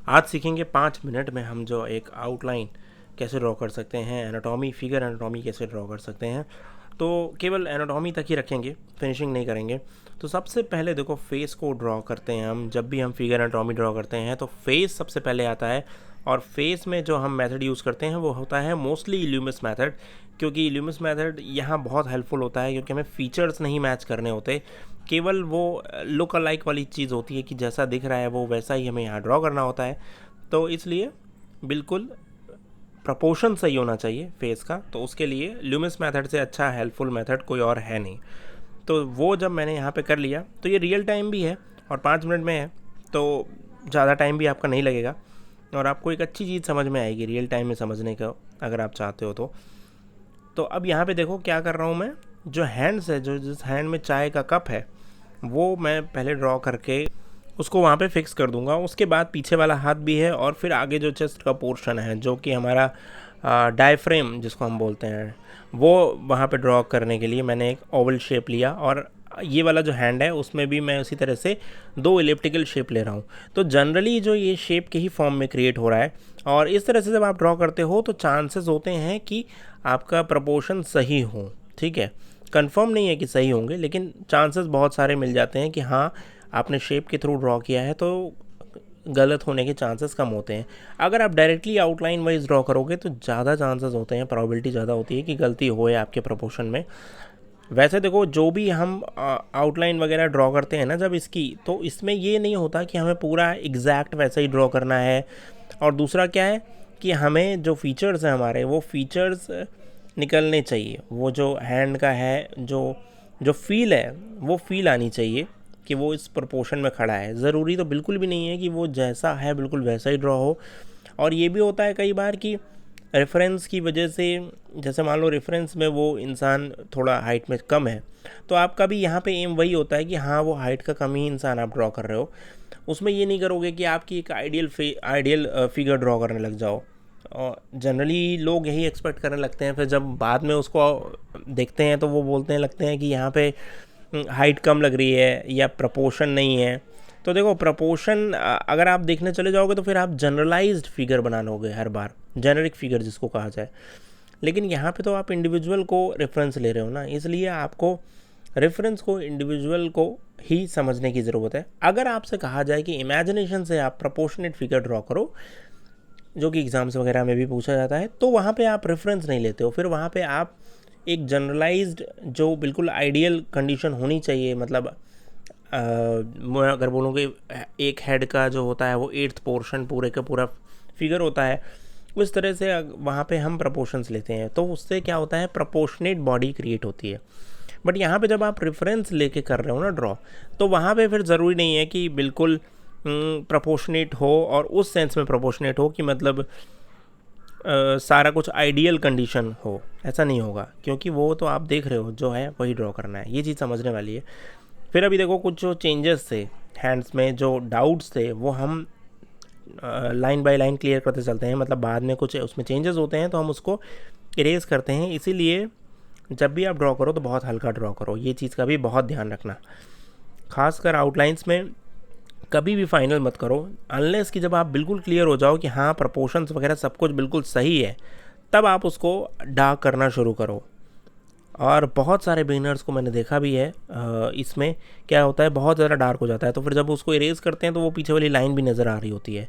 आज सीखेंगे 5 मिनट में हम जो एक आउटलाइन कैसे ड्रॉ कर सकते हैं, एनाटॉमी, फिगर एनाटॉमी कैसे ड्रॉ कर सकते हैं। तो केवल एनाटॉमी तक ही रखेंगे, फिनिशिंग नहीं करेंगे। तो सबसे पहले देखो फेस को ड्रॉ करते हैं हम। जब भी हम फिगर एनाटॉमी ड्रॉ करते हैं तो फेस सबसे पहले आता है, और फेस में जो हम मेथड यूज़ करते हैं वो होता है मोस्टली इल्यूमिस मेथड, क्योंकि इल्यूमिस मेथड यहाँ बहुत हेल्पफुल होता है, क्योंकि हमें फीचर्स नहीं मैच करने होते, केवल वो लुक अलाइक वाली चीज़ होती है कि जैसा दिख रहा है वो वैसा ही हमें यहाँ ड्रॉ करना होता है। तो इसलिए बिल्कुल प्रपोर्शन सही होना चाहिए फेस का, तो उसके लिए ल्यूमिस मेथड से अच्छा हेल्पफुल मेथड कोई और है नहीं। तो वो जब मैंने यहाँ पे कर लिया तो ये रियल टाइम भी है और 5 मिनट में है, तो ज़्यादा टाइम भी आपका नहीं लगेगा और आपको एक अच्छी चीज़ समझ में आएगी रियल टाइम में समझने का, अगर आप चाहते हो तो अब यहाँ पे देखो क्या कर रहा हूँ मैं। जो हैंड्स है, जो जिस हैंड में चाय का कप है, वो मैं पहले ड्रॉ करके उसको वहाँ पे फिक्स कर दूंगा। उसके बाद पीछे वाला हाथ भी है और फिर आगे जो चेस्ट का पोर्शन है, जो कि हमारा डायफ्रेम जिसको हम बोलते हैं, वो वहाँ पे ड्रॉ करने के लिए मैंने एक ओवल शेप लिया। और ये वाला जो हैंड है उसमें भी मैं उसी तरह से 2 इलिप्टिकल शेप ले रहा हूँ। तो जनरली जो ये शेप के ही फॉर्म में क्रिएट हो रहा है, और इस तरह से जब आप ड्रॉ करते हो तो चांसेस होते हैं कि आपका प्रपोर्शन सही हो। ठीक है, कंफर्म नहीं है कि सही होंगे, लेकिन चांसेस बहुत सारे मिल जाते हैं कि हाँ आपने शेप के थ्रू ड्रॉ किया है, तो गलत होने के चांसेस कम होते हैं। अगर आप डायरेक्टली आउटलाइन वाइज ड्रॉ करोगे तो ज़्यादा चांसेस होते हैं, प्रोबेबिलिटी ज़्यादा होती है कि गलती होए आपके प्रपोर्शन में। वैसे देखो, जो भी हम आउटलाइन वगैरह ड्रॉ करते हैं ना जब इसकी, तो इसमें ये नहीं होता कि हमें पूरा एग्जैक्ट वैसा ही ड्रॉ करना है। और दूसरा क्या है कि हमें जो फीचर्स हैं हमारे, वो फीचर्स निकलने चाहिए। वो जो हैंड का है, जो जो फील है, वो फील आनी चाहिए कि वो इस प्रोपोर्शन में खड़ा है। ज़रूरी तो बिल्कुल भी नहीं है कि वो जैसा है बिल्कुल वैसा ही ड्रॉ हो। और ये भी होता है कई बार कि रेफरेंस की वजह से, जैसे मान लो रेफरेंस में वो इंसान थोड़ा हाइट में कम है, तो आपका भी यहाँ पे एम वही होता है कि हाँ वो हाइट का कम ही इंसान आप ड्रॉ कर रहे हो। उसमें ये नहीं करोगे कि आपकी एक आइडियल फिगर ड्रॉ करने लग जाओ। और जनरली लोग यही एक्सपेक्ट करने लगते हैं, फिर जब बाद में उसको देखते हैं तो वो बोलते हैं, लगते हैं कि यहाँ पे हाइट कम लग रही है या प्रपोर्शन नहीं है। तो देखो, प्रपोर्शन अगर आप देखने चले जाओगे तो फिर आप जनरलाइज्ड फिगर बना लोगे हर बार, जेनरिक फिगर जिसको कहा जाए। लेकिन यहाँ पे तो आप इंडिविजुअल को रेफरेंस ले रहे हो ना, इसलिए आपको रेफरेंस को, इंडिविजुअल को ही समझने की ज़रूरत है। अगर आपसे कहा जाए कि इमेजिनेशन से आप प्रपोर्शनेट फिगर ड्रॉ करो, जो कि एग्ज़ाम्स वगैरह में भी पूछा जाता है, तो वहाँ पे आप रेफरेंस नहीं लेते हो। फिर वहाँ पे आप एक जनरलाइज्ड, जो बिल्कुल आइडियल कंडीशन होनी चाहिए, मतलब मैं अगर बोलूँ कि एक हेड का जो होता है वो 8th पोर्शन पूरे का पूरा फिगर होता है, उस तरह से वहाँ पे हम प्रपोर्शंस लेते हैं, तो उससे क्या होता है, प्रपोर्शनेट बॉडी क्रिएट होती है। बट यहाँ पे जब आप रेफरेंस लेके कर रहे हो ना ड्रॉ, तो वहाँ पे फिर ज़रूरी नहीं है कि बिल्कुल प्रपोर्शनेट हो, और उस सेंस में प्रपोर्शनेट हो कि मतलब सारा कुछ आइडियल कंडीशन हो। ऐसा नहीं होगा, क्योंकि वो तो आप देख रहे हो जो है वही ड्रॉ करना है, ये चीज़ समझने वाली है। फिर अभी देखो, कुछ जो चेंजेस थे हैंड्स में, जो डाउट्स थे, वो हम लाइन बाय लाइन क्लियर करते चलते हैं। मतलब बाद में कुछ उसमें चेंजेस होते हैं तो हम उसको इरेज करते हैं। इसीलिए जब भी आप ड्रॉ करो तो बहुत हल्का ड्रॉ करो, ये चीज़ का भी बहुत ध्यान रखना। खासकर आउटलाइंस में कभी भी फाइनल मत करो, अनलेस कि जब आप बिल्कुल क्लियर हो जाओ कि हाँ प्रपोर्शंस वगैरह सब कुछ बिल्कुल सही है, तब आप उसको डार्क करना शुरू करो। और बहुत सारे बिगिनर्स को मैंने देखा भी है, इसमें क्या होता है, बहुत ज़्यादा डार्क हो जाता है, तो फिर जब उसको इरेज करते हैं तो वो पीछे वाली लाइन भी नज़र आ रही होती है,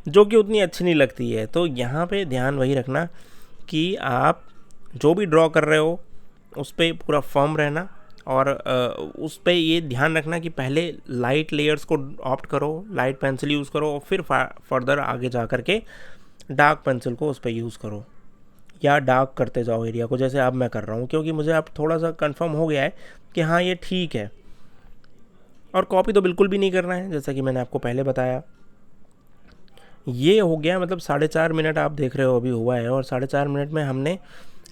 जो कि उतनी अच्छी नहीं लगती है। तो यहाँ पे ध्यान वही रखना कि आप जो भी ड्रॉ कर रहे हो उस पर पूरा फर्म रहना, और उस पर ये ध्यान रखना कि पहले लाइट लेयर्स को ऑप्ट करो, लाइट पेंसिल यूज़ करो, और फिर फर्दर आगे जा कर के डार्क पेंसिल को उस पर यूज़ करो, या डार्क करते जाओ एरिया को, जैसे अब मैं कर रहा हूँ, क्योंकि मुझे अब थोड़ा सा कंफर्म हो गया है कि हाँ ये ठीक है। और कॉपी तो बिल्कुल भी नहीं करना है, जैसा कि मैंने आपको पहले बताया। ये हो गया, मतलब 4.5 मिनट आप देख रहे हो अभी हुआ है, और 4.5 मिनट में हमने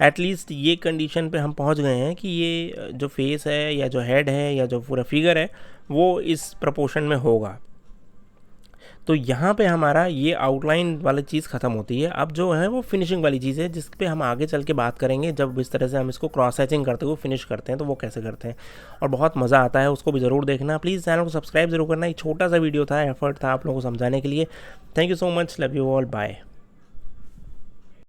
एटलीस्ट ये कंडीशन पे हम पहुंच गए हैं कि ये जो फेस है, या जो हेड है, या जो पूरा फिगर है, वो इस प्रपोर्शन में होगा। तो यहाँ पे हमारा ये आउटलाइन वाली चीज़ ख़त्म होती है। अब जो है वो फिनिशिंग वाली चीज़ है, जिस पे हम आगे चल के बात करेंगे जब इस तरह से हम इसको क्रॉस हैचिंग करते हुए फिनिश करते हैं तो वो कैसे करते हैं, और बहुत मज़ा आता है, उसको भी ज़रूर देखना। प्लीज़ चैनल को सब्सक्राइब ज़रूर करना। एक छोटा सा वीडियो था, एफर्ट था आप लोगों को समझाने के लिए। Thank you so much, love you all, bye.